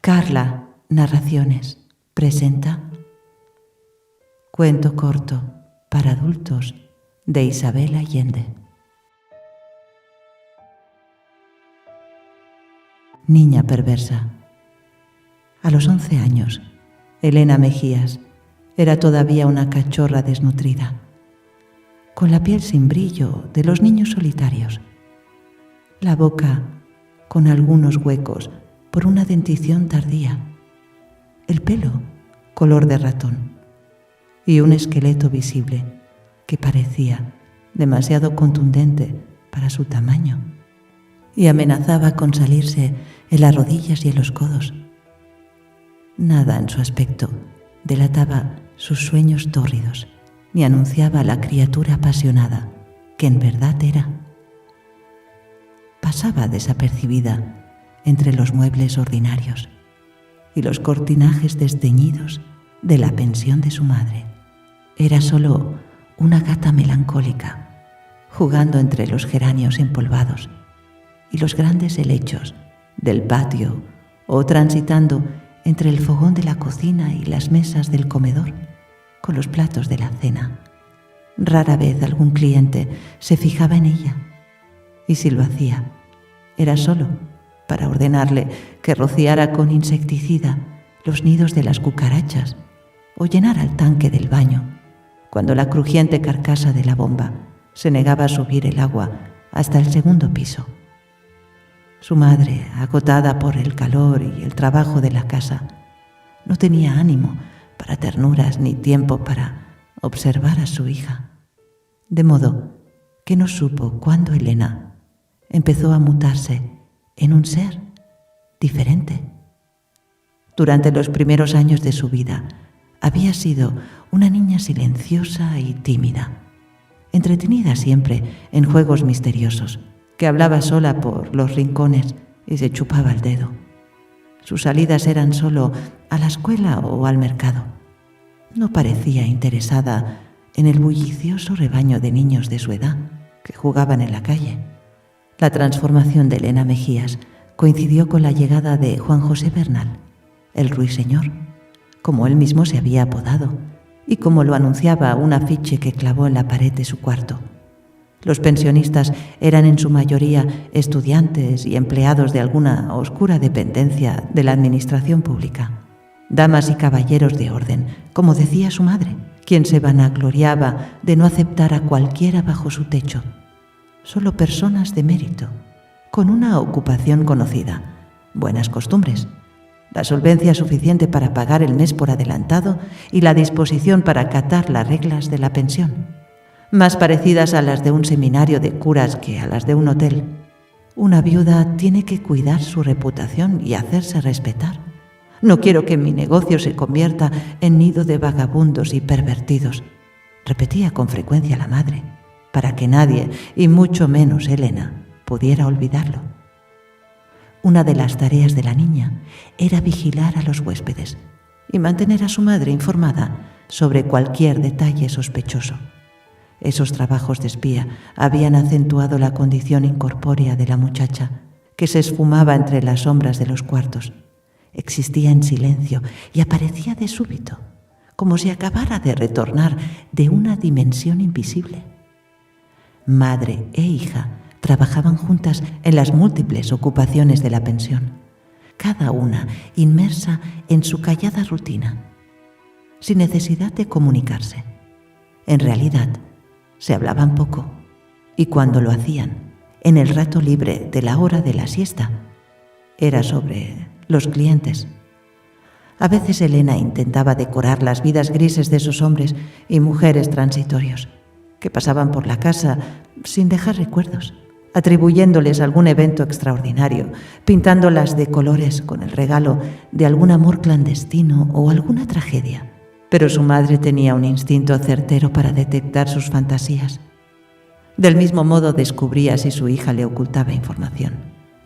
Carla Narraciones presenta Cuento corto para adultos de Isabel Allende. Niña perversa. A los 11 años, Elena Mejías era todavía una cachorra desnutrida, con la piel sin brillo de los niños solitarios, la boca con algunos huecos por una dentición tardía, el pelo color de ratón y un esqueleto visible que parecía demasiado contundente para su tamaño y amenazaba con salirse en las rodillas y en los codos. Nada en su aspecto delataba sus sueños tórridos ni anunciaba la criatura apasionada que en verdad era. Pasaba desapercibida entre los muebles ordinarios y los cortinajes desteñidos de la pensión de su madre. Era solo una gata melancólica, jugando entre los geranios empolvados y los grandes helechos del patio o transitando entre el fogón de la cocina y las mesas del comedor con los platos de la cena. Rara vez algún cliente se fijaba en ella, y si lo hacía, era solo para ordenarle que rociara con insecticida los nidos de las cucarachas o llenara el tanque del baño cuando la crujiente carcasa de la bomba se negaba a subir el agua hasta el segundo piso. Su madre, agotada por el calor y el trabajo de la casa, no tenía ánimo para ternuras ni tiempo para observar a su hija, de modo que no supo cuándo Elena empezó a mutarse en un ser diferente. Durante los primeros años de su vida había sido una niña silenciosa y tímida, entretenida siempre en juegos misteriosos, que hablaba sola por los rincones y se chupaba el dedo. Sus salidas eran solo a la escuela o al mercado. No parecía interesada en el bullicioso rebaño de niños de su edad que jugaban en la calle. La transformación de Elena Mejías coincidió con la llegada de Juan José Bernal, el ruiseñor, como él mismo se había apodado y como lo anunciaba un afiche que clavó en la pared de su cuarto. Los pensionistas eran en su mayoría estudiantes y empleados de alguna oscura dependencia de la administración pública. Damas y caballeros de orden, como decía su madre, quien se vanagloriaba de no aceptar a cualquiera bajo su techo. Solo personas de mérito, con una ocupación conocida, buenas costumbres, la solvencia suficiente para pagar el mes por adelantado y la disposición para acatar las reglas de la pensión, más parecidas a las de un seminario de curas que a las de un hotel. Una viuda tiene que cuidar su reputación y hacerse respetar. No quiero que mi negocio se convierta en nido de vagabundos y pervertidos, repetía con frecuencia la madre, para que nadie, y mucho menos Elena, pudiera olvidarlo. Una de las tareas de la niña era vigilar a los huéspedes y mantener a su madre informada sobre cualquier detalle sospechoso. Esos trabajos de espía habían acentuado la condición incorpórea de la muchacha, que se esfumaba entre las sombras de los cuartos. Existía en silencio y aparecía de súbito, como si acabara de retornar de una dimensión invisible. Madre e hija trabajaban juntas en las múltiples ocupaciones de la pensión, cada una inmersa en su callada rutina, sin necesidad de comunicarse. En realidad, se hablaban poco, y cuando lo hacían, en el rato libre de la hora de la siesta, era sobre los clientes. A veces Elena intentaba decorar las vidas grises de esos hombres y mujeres transitorios, que pasaban por la casa sin dejar recuerdos, atribuyéndoles algún evento extraordinario, pintándolas de colores con el regalo de algún amor clandestino o alguna tragedia. Pero su madre tenía un instinto certero para detectar sus fantasías. Del mismo modo descubría si su hija le ocultaba información.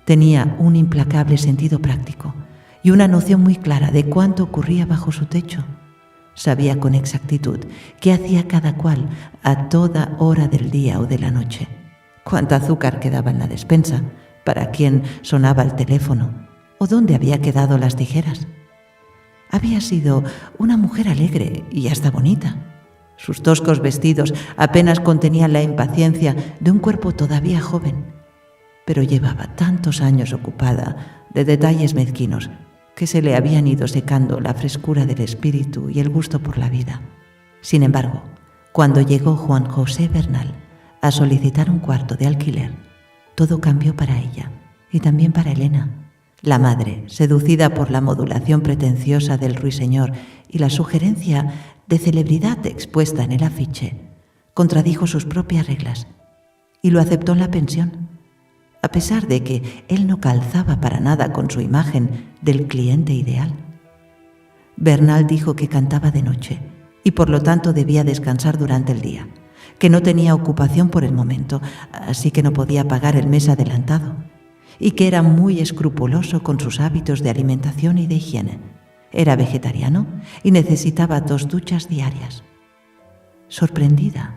Tenía un implacable sentido práctico y una noción muy clara de cuánto ocurría bajo su techo. Sabía con exactitud qué hacía cada cual a toda hora del día o de la noche, cuánto azúcar quedaba en la despensa, para quién sonaba el teléfono ¿O dónde había quedado las tijeras? Había sido una mujer alegre y hasta bonita. Sus toscos vestidos apenas contenían la impaciencia de un cuerpo todavía joven, pero llevaba tantos años ocupada de detalles mezquinos que se le habían ido secando la frescura del espíritu y el gusto por la vida. Sin embargo, cuando llegó Juan José Bernal a solicitar un cuarto de alquiler, todo cambió para ella y también para Elena. La madre, seducida por la modulación pretenciosa del ruiseñor y la sugerencia de celebridad expuesta en el afiche, contradijo sus propias reglas y lo aceptó en la pensión, a pesar de que él no calzaba para nada con su imagen del cliente ideal. Bernal dijo que cantaba de noche y por lo tanto debía descansar durante el día, que no tenía ocupación por el momento, así que no podía pagar el mes adelantado, y que era muy escrupuloso con sus hábitos de alimentación y de higiene. Era vegetariano y necesitaba 2 duchas diarias. Sorprendida,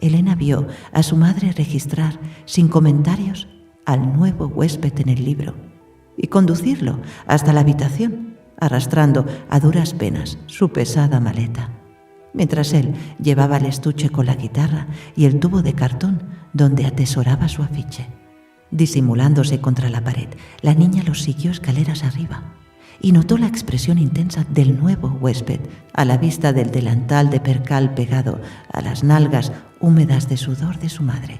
Elena vio a su madre registrar, sin comentarios, al nuevo huésped en el libro y conducirlo hasta la habitación, arrastrando a duras penas su pesada maleta, mientras él llevaba el estuche con la guitarra y el tubo de cartón donde atesoraba su afiche. Disimulándose contra la pared, la niña los siguió escaleras arriba y notó la expresión intensa del nuevo huésped a la vista del delantal de percal pegado a las nalgas húmedas de sudor de su madre.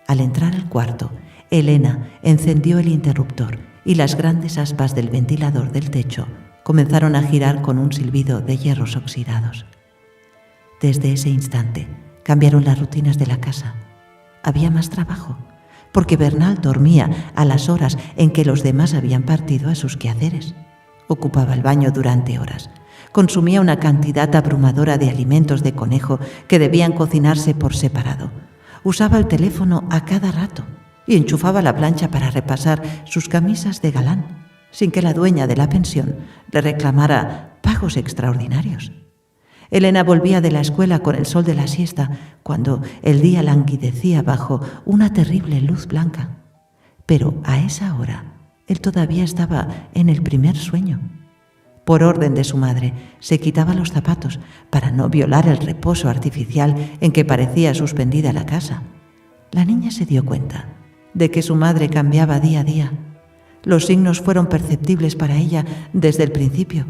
Al entrar al cuarto, Elena encendió el interruptor y las grandes aspas del ventilador del techo comenzaron a girar con un silbido de hierros oxidados. Desde ese instante cambiaron las rutinas de la casa. Había más trabajo, porque Bernal dormía a las horas en que los demás habían partido a sus quehaceres. Ocupaba el baño durante horas. Consumía una cantidad abrumadora de alimentos de conejo que debían cocinarse por separado. Usaba el teléfono a cada rato y enchufaba la plancha para repasar sus camisas de galán, sin que la dueña de la pensión le reclamara pagos extraordinarios. Elena volvía de la escuela con el sol de la siesta, cuando el día languidecía bajo una terrible luz blanca. Pero a esa hora, él todavía estaba en el primer sueño. Por orden de su madre, se quitaba los zapatos para no violar el reposo artificial en que parecía suspendida la casa. La niña se dio cuenta de que su madre cambiaba día a día. Los signos fueron perceptibles para ella desde el principio,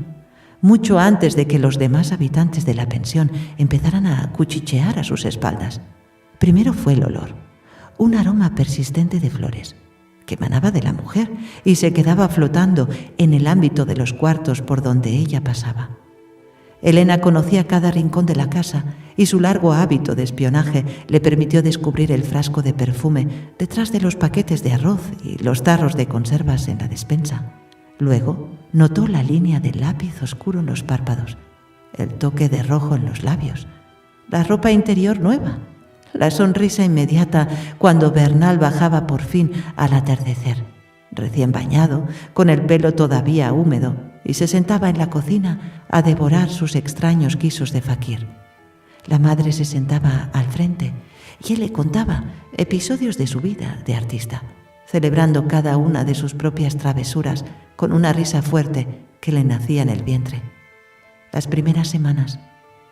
mucho antes de que los demás habitantes de la pensión empezaran a cuchichear a sus espaldas. Primero fue el olor, un aroma persistente de flores, que emanaba de la mujer y se quedaba flotando en el ámbito de los cuartos por donde ella pasaba. Elena conocía cada rincón de la casa y su largo hábito de espionaje le permitió descubrir el frasco de perfume detrás de los paquetes de arroz y los tarros de conservas en la despensa. Luego notó la línea del lápiz oscuro en los párpados, el toque de rojo en los labios, la ropa interior nueva, la sonrisa inmediata cuando Bernal bajaba por fin al atardecer, recién bañado, con el pelo todavía húmedo, y se sentaba en la cocina a devorar sus extraños guisos de faquir. La madre se sentaba al frente y él le contaba episodios de su vida de artista, celebrando cada una de sus propias travesuras con una risa fuerte que le nacía en el vientre. Las primeras semanas,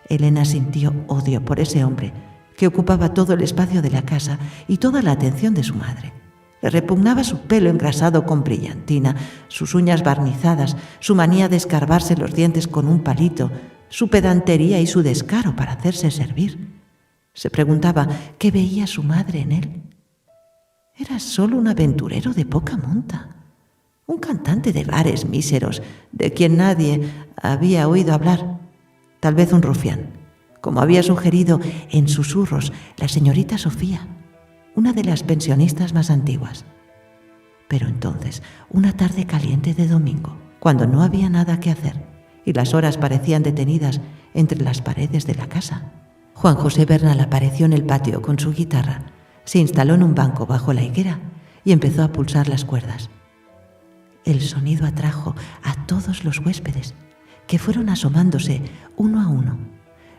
Elena sintió odio por ese hombre que ocupaba todo el espacio de la casa y toda la atención de su madre. Le repugnaba su pelo engrasado con brillantina, sus uñas barnizadas, su manía de escarbarse los dientes con un palito, su pedantería y su descaro para hacerse servir. Se preguntaba qué veía su madre en él. Era solo un aventurero de poca monta, un cantante de bares míseros de quien nadie había oído hablar, tal vez un rufián, como había sugerido en susurros la señorita Sofía, una de las pensionistas más antiguas. Pero entonces, una tarde caliente de domingo, cuando no había nada que hacer y las horas parecían detenidas entre las paredes de la casa, Juan José Bernal apareció en el patio con su guitarra, se instaló en un banco bajo la higuera y empezó a pulsar las cuerdas. El sonido atrajo a todos los huéspedes, que fueron asomándose uno a uno,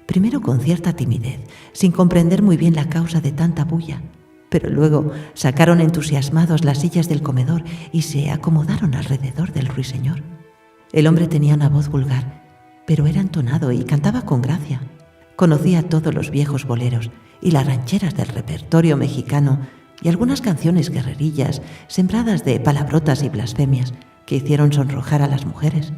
primero con cierta timidez, sin comprender muy bien la causa de tanta bulla, pero luego sacaron entusiasmados las sillas del comedor y se acomodaron alrededor del ruiseñor. El hombre tenía una voz vulgar, pero era entonado y cantaba con gracia. Conocía todos los viejos boleros y las rancheras del repertorio mexicano y algunas canciones guerrerillas sembradas de palabrotas y blasfemias que hicieron sonrojar a las mujeres.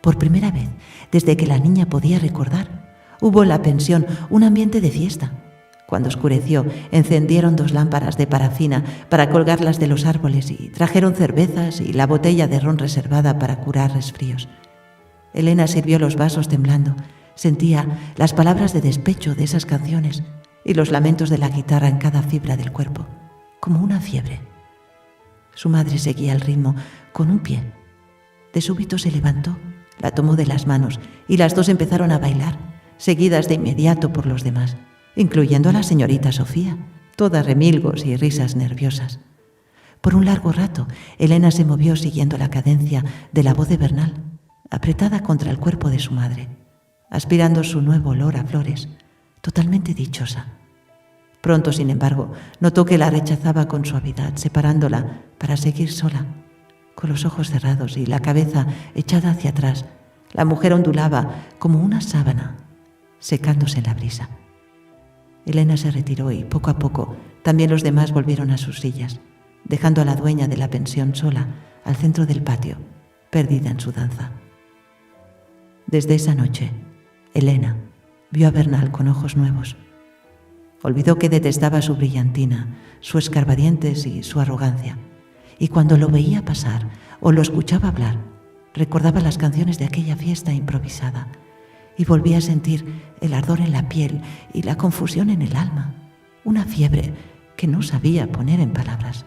Por primera vez, desde que la niña podía recordar, hubo en la pensión un ambiente de fiesta. Cuando oscureció, encendieron 2 lámparas de parafina para colgarlas de los árboles y trajeron cervezas y la botella de ron reservada para curar resfríos. Elena sirvió los vasos temblando. Sentía las palabras de despecho de esas canciones y los lamentos de la guitarra en cada fibra del cuerpo, como una fiebre. Su madre seguía el ritmo con un pie. De súbito se levantó, la tomó de las manos y las dos empezaron a bailar, seguidas de inmediato por los demás, incluyendo a la señorita Sofía, todas remilgos y risas nerviosas. Por un largo rato, Elena se movió siguiendo la cadencia de la voz de Bernal, apretada contra el cuerpo de su madre, aspirando su nuevo olor a flores, totalmente dichosa. Pronto, sin embargo, notó que la rechazaba con suavidad, separándola para seguir sola. Con los ojos cerrados y la cabeza echada hacia atrás, la mujer ondulaba como una sábana, secándose en la brisa. Elena se retiró y, poco a poco, también los demás volvieron a sus sillas, dejando a la dueña de la pensión sola al centro del patio, perdida en su danza. Desde esa noche, Elena vio a Bernal con ojos nuevos. Olvidó que detestaba su brillantina, su escarbadientes y su arrogancia, y cuando lo veía pasar o lo escuchaba hablar, recordaba las canciones de aquella fiesta improvisada y volvía a sentir el ardor en la piel y la confusión en el alma, una fiebre que no sabía poner en palabras.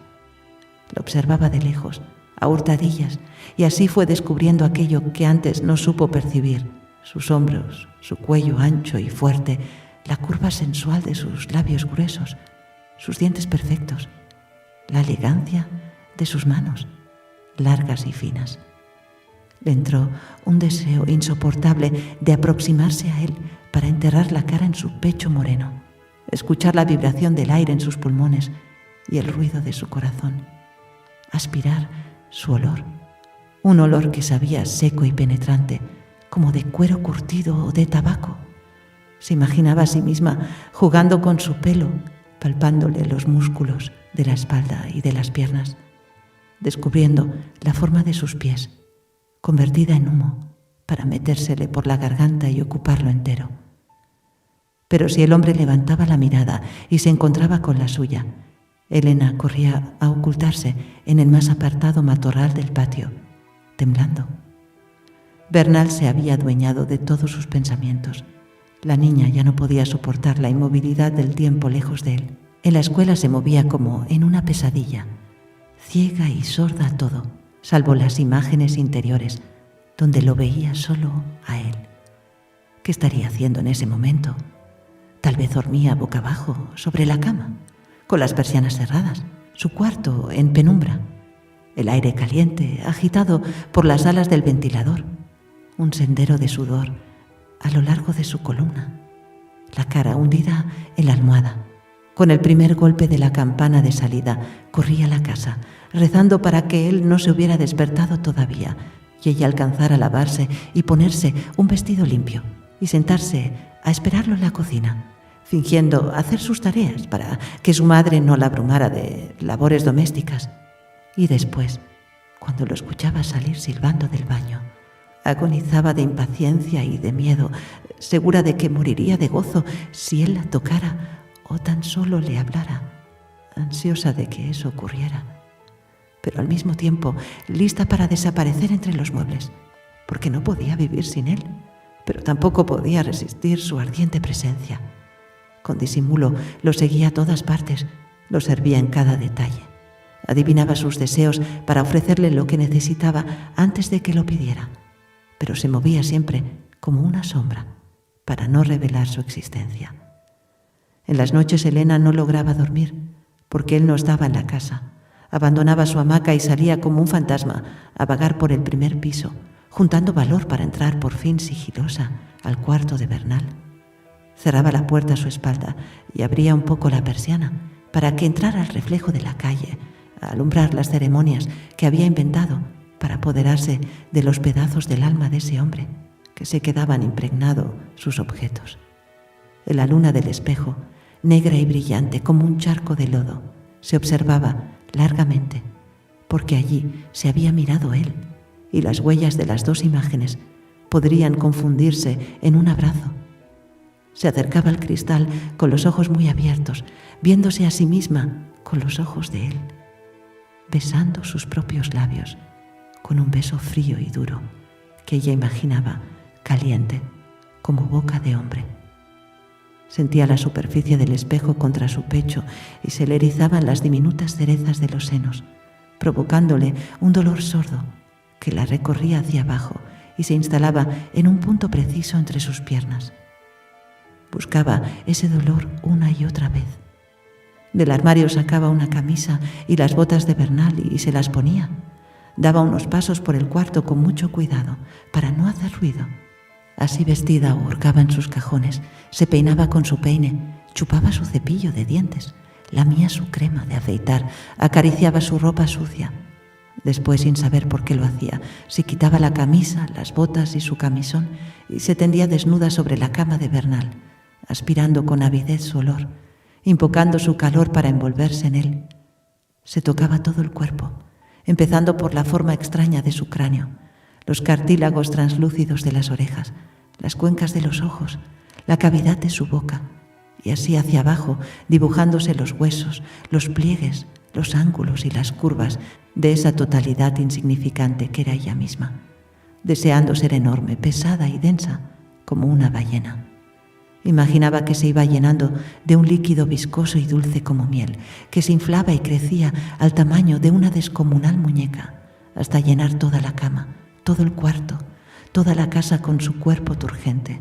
Lo observaba de lejos, a hurtadillas, y así fue descubriendo aquello que antes no supo percibir: sus hombros, su cuello ancho y fuerte, la curva sensual de sus labios gruesos, sus dientes perfectos, la elegancia de sus manos, largas y finas. Le entró un deseo insoportable de aproximarse a él para enterrar la cara en su pecho moreno, escuchar la vibración del aire en sus pulmones y el ruido de su corazón, aspirar su olor, un olor que sabía seco y penetrante, como de cuero curtido o de tabaco. Se imaginaba a sí misma jugando con su pelo, palpándole los músculos de la espalda y de las piernas, descubriendo la forma de sus pies, convertida en humo, para metérsele por la garganta y ocuparlo entero. Pero si el hombre levantaba la mirada y se encontraba con la suya, Elena corría a ocultarse en el más apartado matorral del patio, temblando. Bernal se había adueñado de todos sus pensamientos. La niña ya no podía soportar la inmovilidad del tiempo lejos de él. En la escuela se movía como en una pesadilla, ciega y sorda a todo, salvo las imágenes interiores, donde lo veía solo a él. ¿Qué estaría haciendo en ese momento? Tal vez dormía boca abajo, sobre la cama, con las persianas cerradas, su cuarto en penumbra, el aire caliente agitado por las alas del ventilador, un sendero de sudor a lo largo de su columna, la cara hundida en la almohada. Con el primer golpe de la campana de salida, corría a la casa, rezando para que él no se hubiera despertado todavía y ella alcanzara a lavarse y ponerse un vestido limpio y sentarse a esperarlo en la cocina, fingiendo hacer sus tareas para que su madre no la abrumara de labores domésticas. Y después, cuando lo escuchaba salir silbando del baño, agonizaba de impaciencia y de miedo, segura de que moriría de gozo si él la tocara o tan solo le hablara, ansiosa de que eso ocurriera, pero al mismo tiempo lista para desaparecer entre los muebles, porque no podía vivir sin él, pero tampoco podía resistir su ardiente presencia. Con disimulo lo seguía a todas partes, lo servía en cada detalle, adivinaba sus deseos para ofrecerle lo que necesitaba antes de que lo pidiera, pero se movía siempre como una sombra para no revelar su existencia. En las noches Elena no lograba dormir porque él no estaba en la casa. Abandonaba su hamaca y salía como un fantasma a vagar por el primer piso, juntando valor para entrar por fin sigilosa al cuarto de Bernal. Cerraba la puerta a su espalda y abría un poco la persiana para que entrara al reflejo de la calle, a alumbrar las ceremonias que había inventado para apoderarse de los pedazos del alma de ese hombre que se quedaban impregnados sus objetos. En la luna del espejo, negra y brillante como un charco de lodo, se observaba largamente, porque allí se había mirado él, y las huellas de las dos imágenes podrían confundirse en un abrazo. Se acercaba al cristal con los ojos muy abiertos, viéndose a sí misma con los ojos de él, besando sus propios labios con un beso frío y duro que ella imaginaba caliente como boca de hombre. Sentía la superficie del espejo contra su pecho y se le erizaban las diminutas cerezas de los senos, provocándole un dolor sordo que la recorría hacia abajo y se instalaba en un punto preciso entre sus piernas. Buscaba ese dolor una y otra vez. Del armario sacaba una camisa y las botas de Bernal y se las ponía. Daba unos pasos por el cuarto con mucho cuidado para no hacer ruido. Así vestida hurgaba en sus cajones, se peinaba con su peine, chupaba su cepillo de dientes, lamía su crema de afeitar, acariciaba su ropa sucia. Después, sin saber por qué lo hacía, se quitaba la camisa, las botas y su camisón y se tendía desnuda sobre la cama de Bernal, aspirando con avidez su olor, invocando su calor para envolverse en él. Se tocaba todo el cuerpo, empezando por la forma extraña de su cráneo, los cartílagos translúcidos de las orejas, las cuencas de los ojos, la cavidad de su boca, y así hacia abajo, dibujándose los huesos, los pliegues, los ángulos y las curvas de esa totalidad insignificante que era ella misma, deseando ser enorme, pesada y densa como una ballena. Imaginaba que se iba llenando de un líquido viscoso y dulce como miel, que se inflaba y crecía al tamaño de una descomunal muñeca, hasta llenar toda la cama, todo el cuarto, toda la casa con su cuerpo turgente.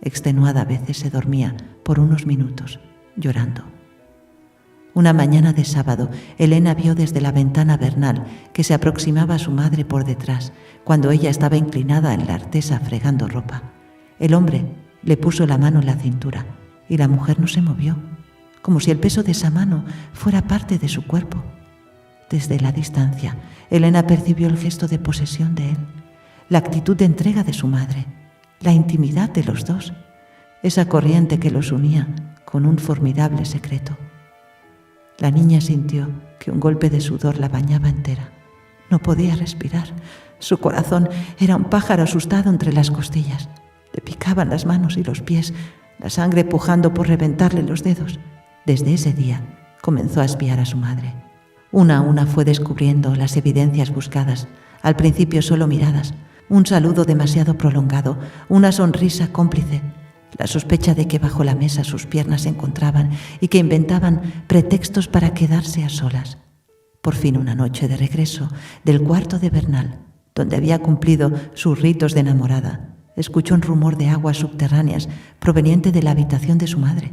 Extenuada a veces se dormía por unos minutos, llorando. Una mañana de sábado, Elena vio desde la ventana a Bernal que se aproximaba a su madre por detrás, cuando ella estaba inclinada en la artesa fregando ropa. El hombre le puso la mano en la cintura y la mujer no se movió, como si el peso de esa mano fuera parte de su cuerpo. Desde la distancia, Elena percibió el gesto de posesión de él, la actitud de entrega de su madre, la intimidad de los dos, esa corriente que los unía con un formidable secreto. La niña sintió que un golpe de sudor la bañaba entera. No podía respirar. Su corazón era un pájaro asustado entre las costillas. Le picaban las manos y los pies, la sangre pujando por reventarle los dedos. Desde ese día comenzó a espiar a su madre. Una a una fue descubriendo las evidencias buscadas, al principio solo miradas, un saludo demasiado prolongado, una sonrisa cómplice, la sospecha de que bajo la mesa sus piernas se encontraban y que inventaban pretextos para quedarse a solas. Por fin, una noche de regreso del cuarto de Bernal, donde había cumplido sus ritos de enamorada, escuchó un rumor de aguas subterráneas proveniente de la habitación de su madre.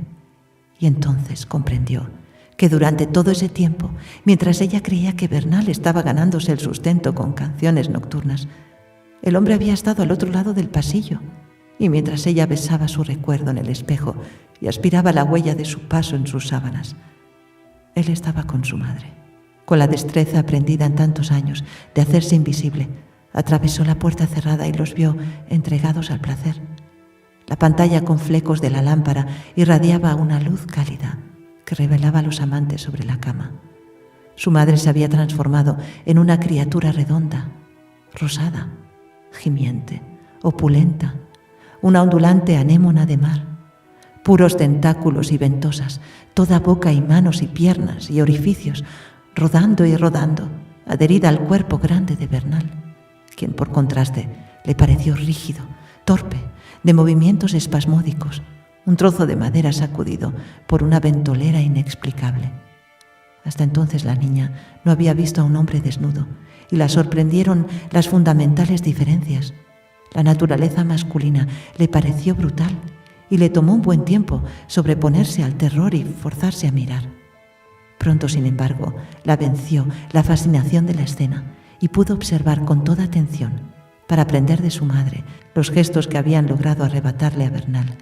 Y entonces comprendió que durante todo ese tiempo, mientras ella creía que Bernal estaba ganándose el sustento con canciones nocturnas, el hombre había estado al otro lado del pasillo, y mientras ella besaba su recuerdo en el espejo y aspiraba la huella de su paso en sus sábanas, él estaba con su madre. Con la destreza aprendida en tantos años de hacerse invisible, atravesó la puerta cerrada y los vio entregados al placer. La pantalla con flecos de la lámpara irradiaba una luz cálida que revelaba a los amantes sobre la cama. Su madre se había transformado en una criatura redonda, rosada, gimiente, opulenta, una ondulante anémona de mar, puros tentáculos y ventosas, toda boca y manos y piernas y orificios, rodando y rodando, adherida al cuerpo grande de Bernal, quien por contraste le pareció rígido, torpe, de movimientos espasmódicos, un trozo de madera sacudido por una ventolera inexplicable. Hasta entonces la niña no había visto a un hombre desnudo y la sorprendieron las fundamentales diferencias. La naturaleza masculina le pareció brutal y le tomó un buen tiempo sobreponerse al terror y forzarse a mirar. Pronto, sin embargo, la venció la fascinación de la escena y pudo observar con toda atención, para aprender de su madre los gestos que habían logrado arrebatarle a Bernal,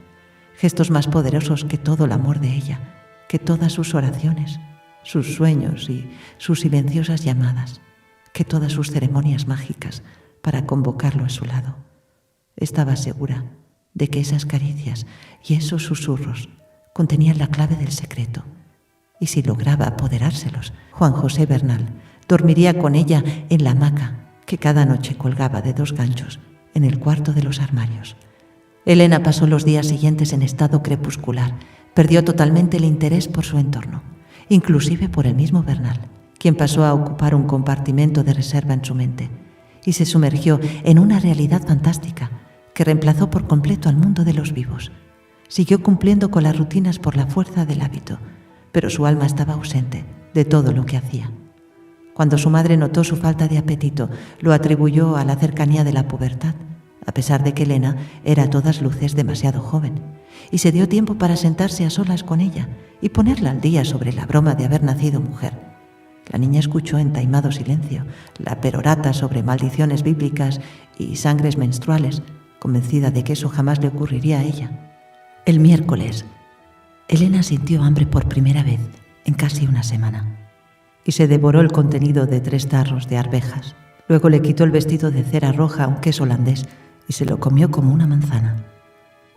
gestos más poderosos que todo el amor de ella, que todas sus oraciones, sus sueños y sus silenciosas llamadas, que todas sus ceremonias mágicas para convocarlo a su lado. Estaba segura de que esas caricias y esos susurros contenían la clave del secreto, y si lograba apoderárselos, Juan José Bernal dormiría con ella en la hamaca que cada noche colgaba de 2 ganchos en el cuarto de los armarios. Elena pasó los días siguientes en estado crepuscular. Perdió totalmente el interés por su entorno, inclusive por el mismo Bernal, quien pasó a ocupar un compartimento de reserva en su mente, y se sumergió en una realidad fantástica que reemplazó por completo al mundo de los vivos. Siguió cumpliendo con las rutinas por la fuerza del hábito, pero su alma estaba ausente de todo lo que hacía. Cuando su madre notó su falta de apetito, lo atribuyó a la cercanía de la pubertad, a pesar de que Elena era a todas luces demasiado joven, y se dio tiempo para sentarse a solas con ella y ponerla al día sobre la broma de haber nacido mujer. La niña escuchó en taimado silencio la perorata sobre maldiciones bíblicas y sangres menstruales, convencida de que eso jamás le ocurriría a ella. El miércoles, Elena sintió hambre por primera vez en casi una semana y se devoró el contenido de 3 tarros de arvejas. Luego le quitó el vestido de cera roja a un queso holandés y se lo comió como una manzana.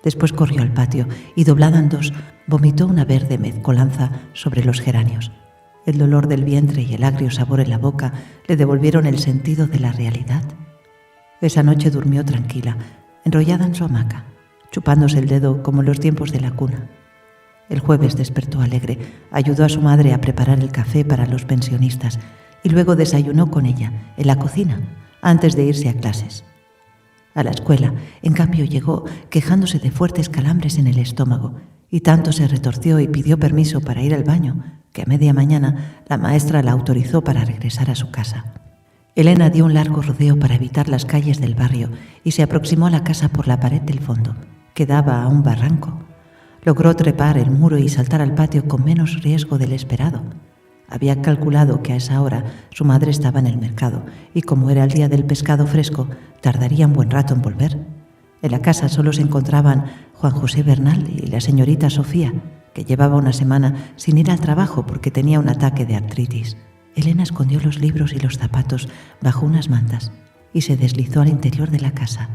Después corrió al patio y, doblada en 2, vomitó una verde mezcolanza sobre los geranios. El dolor del vientre y el agrio sabor en la boca le devolvieron el sentido de la realidad. Esa noche durmió tranquila, enrollada en su hamaca, chupándose el dedo como en los tiempos de la cuna. El jueves despertó alegre, ayudó a su madre a preparar el café para los pensionistas y luego desayunó con ella en la cocina antes de irse a clases. A la escuela, en cambio, llegó quejándose de fuertes calambres en el estómago y tanto se retorció y pidió permiso para ir al baño que a media mañana la maestra la autorizó para regresar a su casa. Elena dio un largo rodeo para evitar las calles del barrio y se aproximó a la casa por la pared del fondo, que daba a un barranco. Logró trepar el muro y saltar al patio con menos riesgo del esperado. Había calculado que a esa hora su madre estaba en el mercado y, como era el día del pescado fresco, tardaría un buen rato en volver. En la casa solo se encontraban Juan José Bernal y la señorita Sofía, que llevaba una semana sin ir al trabajo porque tenía un ataque de artritis. Elena escondió los libros y los zapatos bajo unas mantas y se deslizó al interior de la casa.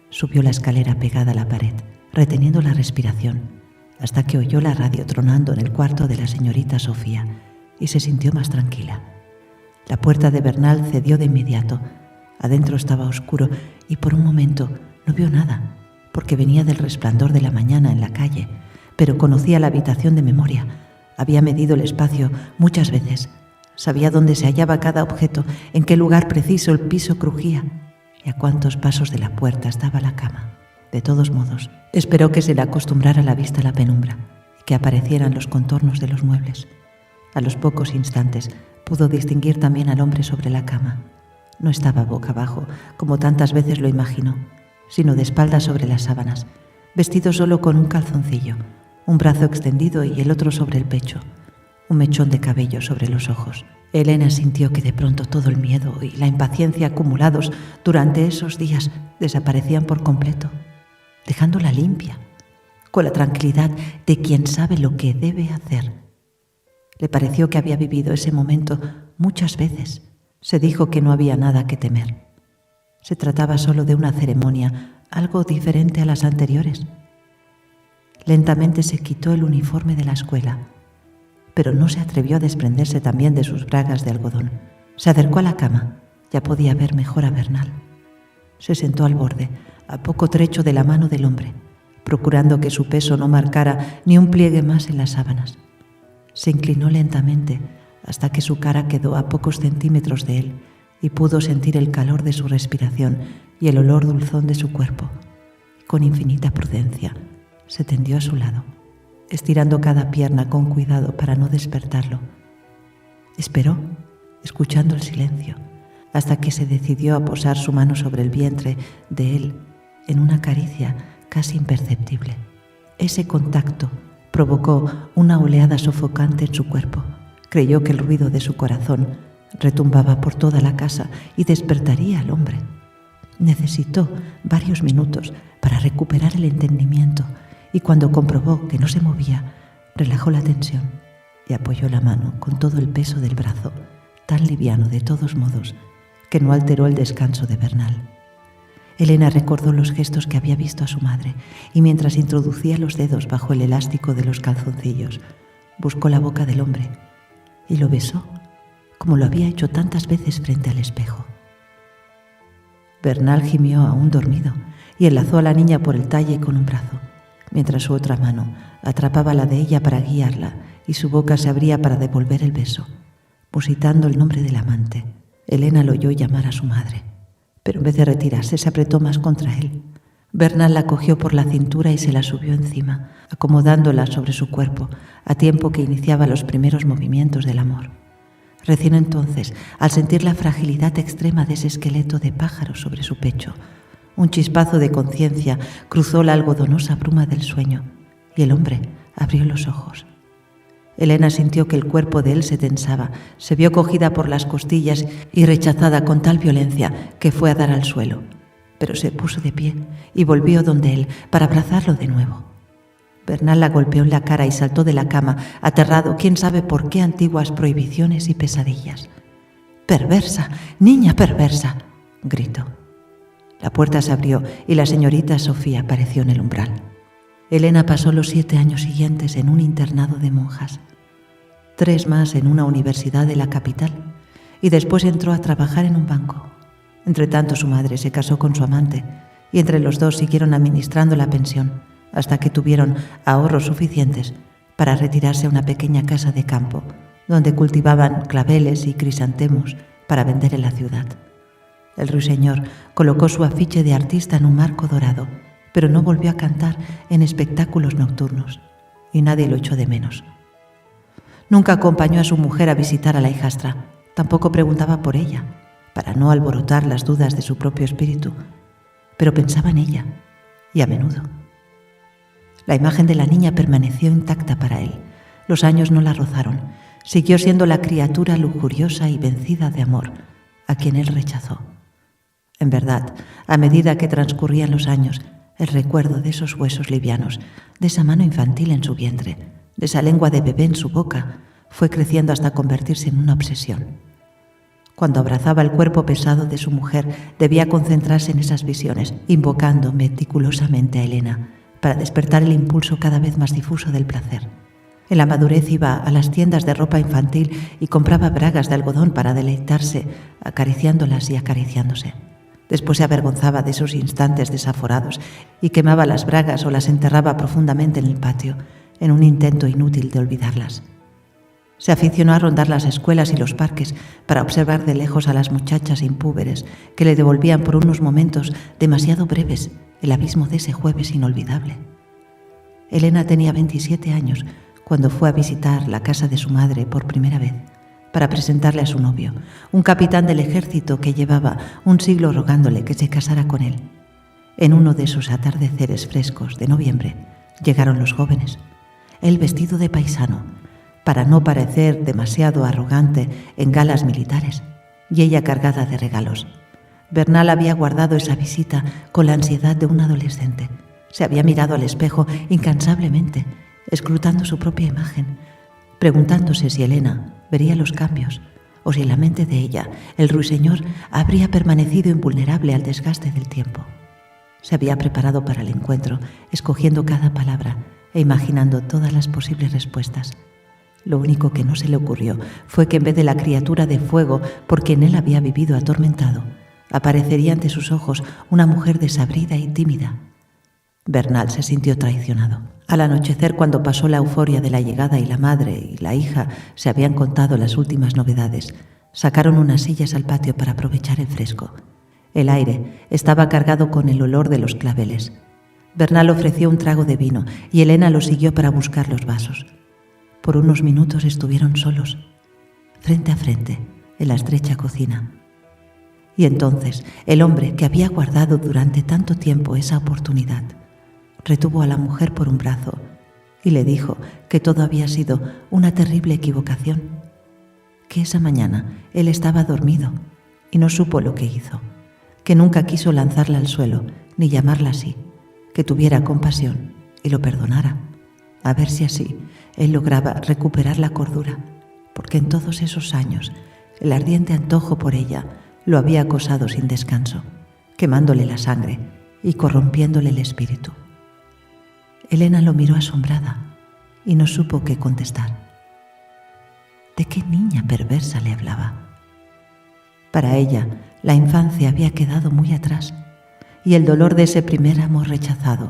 Subió la escalera pegada a la pared, reteniendo la respiración, hasta que oyó la radio tronando en el cuarto de la señorita Sofía y se sintió más tranquila. La puerta de Bernal cedió de inmediato. Adentro estaba oscuro y por un momento no vio nada, porque venía del resplandor de la mañana en la calle, pero conocía la habitación de memoria. Había medido el espacio muchas veces. Sabía dónde se hallaba cada objeto, en qué lugar preciso el piso crujía y a cuántos pasos de la puerta estaba la cama. De todos modos, esperó que se le acostumbrara la vista a la penumbra y que aparecieran los contornos de los muebles. A los pocos instantes pudo distinguir también al hombre sobre la cama. No estaba boca abajo, como tantas veces lo imaginó, sino de espaldas sobre las sábanas, vestido solo con un calzoncillo, un brazo extendido y el otro sobre el pecho, un mechón de cabello sobre los ojos. Elena sintió que de pronto todo el miedo y la impaciencia acumulados durante esos días desaparecían por completo, dejándola limpia, con la tranquilidad de quien sabe lo que debe hacer. Le pareció que había vivido ese momento muchas veces. Se dijo que no había nada que temer. Se trataba solo de una ceremonia, algo diferente a las anteriores. Lentamente se quitó el uniforme de la escuela, pero no se atrevió a desprenderse también de sus bragas de algodón. Se acercó a la cama. Ya podía ver mejor a Bernal. Se sentó al borde, a poco trecho de la mano del hombre, procurando que su peso no marcara ni un pliegue más en las sábanas. Se inclinó lentamente hasta que su cara quedó a pocos centímetros de él y pudo sentir el calor de su respiración y el olor dulzón de su cuerpo. Con infinita prudencia se tendió a su lado, estirando cada pierna con cuidado para no despertarlo. Esperó, escuchando el silencio, hasta que se decidió a posar su mano sobre el vientre de él en una caricia casi imperceptible. Ese contacto provocó una oleada sofocante en su cuerpo. Creyó que el ruido de su corazón retumbaba por toda la casa y despertaría al hombre. Necesitó varios minutos para recuperar el entendimiento y cuando comprobó que no se movía, relajó la tensión y apoyó la mano con todo el peso del brazo, tan liviano de todos modos, que no alteró el descanso de Bernal. Elena recordó los gestos que había visto a su madre y mientras introducía los dedos bajo el elástico de los calzoncillos, buscó la boca del hombre y lo besó como lo había hecho tantas veces frente al espejo. Bernal gimió aún dormido y enlazó a la niña por el talle con un brazo, mientras su otra mano atrapaba la de ella para guiarla y su boca se abría para devolver el beso. Musitando el nombre del amante, Elena lo oyó llamar a su madre, pero en vez de retirarse se apretó más contra él. Bernal la cogió por la cintura y se la subió encima, acomodándola sobre su cuerpo, a tiempo que iniciaba los primeros movimientos del amor. Recién entonces, al sentir la fragilidad extrema de ese esqueleto de pájaro sobre su pecho, un chispazo de conciencia cruzó la algodonosa bruma del sueño y el hombre abrió los ojos. Elena sintió que el cuerpo de él se tensaba, se vio cogida por las costillas y rechazada con tal violencia que fue a dar al suelo, pero se puso de pie y volvió donde él para abrazarlo de nuevo. Bernal la golpeó en la cara y saltó de la cama, aterrado, quién sabe por qué antiguas prohibiciones y pesadillas. «¡Perversa! ¡Niña perversa!», gritó. La puerta se abrió y la señorita Sofía apareció en el umbral. Elena pasó los 7 años siguientes en un internado de monjas, 3 más en una universidad de la capital y después entró a trabajar en un banco. Entretanto su madre se casó con su amante y entre los dos siguieron administrando la pensión hasta que tuvieron ahorros suficientes para retirarse a una pequeña casa de campo donde cultivaban claveles y crisantemos para vender en la ciudad. El ruiseñor colocó su afiche de artista en un marco dorado, pero no volvió a cantar en espectáculos nocturnos y nadie lo echó de menos. Nunca acompañó a su mujer a visitar a la hijastra, tampoco preguntaba por ella, para no alborotar las dudas de su propio espíritu, pero pensaba en ella, y a menudo. La imagen de la niña permaneció intacta para él. Los años no la rozaron. Siguió siendo la criatura lujuriosa y vencida de amor, a quien él rechazó. En verdad, a medida que transcurrían los años, el recuerdo de esos huesos livianos, de esa mano infantil en su vientre, de esa lengua de bebé en su boca, fue creciendo hasta convertirse en una obsesión. Cuando abrazaba el cuerpo pesado de su mujer, debía concentrarse en esas visiones, invocando meticulosamente a Elena, para despertar el impulso cada vez más difuso del placer. En la madurez iba a las tiendas de ropa infantil y compraba bragas de algodón para deleitarse, acariciándolas y acariciándose. Después se avergonzaba de esos instantes desaforados y quemaba las bragas o las enterraba profundamente en el patio, en un intento inútil de olvidarlas. Se aficionó a rondar las escuelas y los parques para observar de lejos a las muchachas impúberes que le devolvían por unos momentos demasiado breves el abismo de ese jueves inolvidable. Elena tenía 27 años cuando fue a visitar la casa de su madre por primera vez para presentarle a su novio, un capitán del ejército que llevaba un siglo rogándole que se casara con él. En uno de esos atardeceres frescos de noviembre llegaron los jóvenes, él vestido de paisano, para no parecer demasiado arrogante en galas militares, y ella cargada de regalos. Bernal había guardado esa visita con la ansiedad de un adolescente. Se había mirado al espejo incansablemente, escrutando su propia imagen, preguntándose si Elena vería los cambios o si en la mente de ella el ruiseñor habría permanecido invulnerable al desgaste del tiempo. Se había preparado para el encuentro, escogiendo cada palabra e imaginando todas las posibles respuestas. Lo único que no se le ocurrió fue que en vez de la criatura de fuego por quien él había vivido atormentado, aparecería ante sus ojos una mujer desabrida y tímida. Bernal se sintió traicionado. Al anochecer, cuando pasó la euforia de la llegada y la madre y la hija se habían contado las últimas novedades, sacaron unas sillas al patio para aprovechar el fresco. El aire estaba cargado con el olor de los claveles. Bernal ofreció un trago de vino y Elena lo siguió para buscar los vasos. Por unos minutos estuvieron solos, frente a frente, en la estrecha cocina. Y entonces el hombre que había guardado durante tanto tiempo esa oportunidad retuvo a la mujer por un brazo y le dijo que todo había sido una terrible equivocación, que esa mañana él estaba dormido y no supo lo que hizo, que nunca quiso lanzarla al suelo ni llamarla así, que tuviera compasión y lo perdonara, a ver si así él lograba recuperar la cordura, porque en todos esos años el ardiente antojo por ella lo había acosado sin descanso, quemándole la sangre y corrompiéndole el espíritu. Elena lo miró asombrada y no supo qué contestar. ¿De qué niña perversa le hablaba? Para ella, la infancia había quedado muy atrás y el dolor de ese primer amor rechazado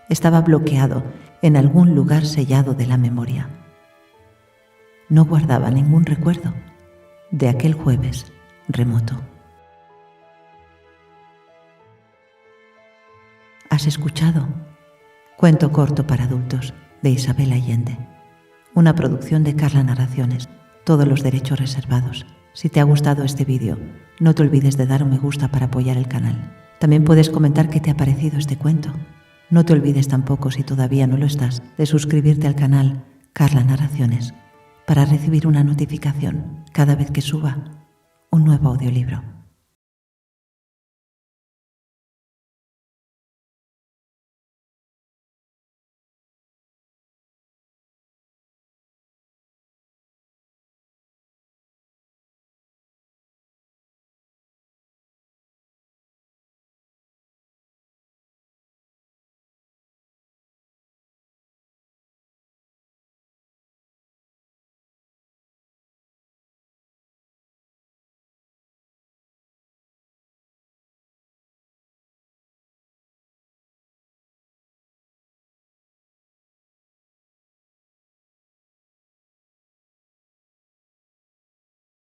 estaba bloqueado en algún lugar sellado de la memoria. No guardaba ningún recuerdo de aquel jueves remoto. ¿Has escuchado? Cuento corto para adultos de Isabel Allende. Una producción de Carla Narraciones. Todos los derechos reservados. Si te ha gustado este vídeo, no te olvides de dar un me gusta para apoyar el canal. También puedes comentar qué te ha parecido este cuento. No te olvides tampoco, si todavía no lo estás, de suscribirte al canal Carla Narraciones para recibir una notificación cada vez que suba un nuevo audiolibro.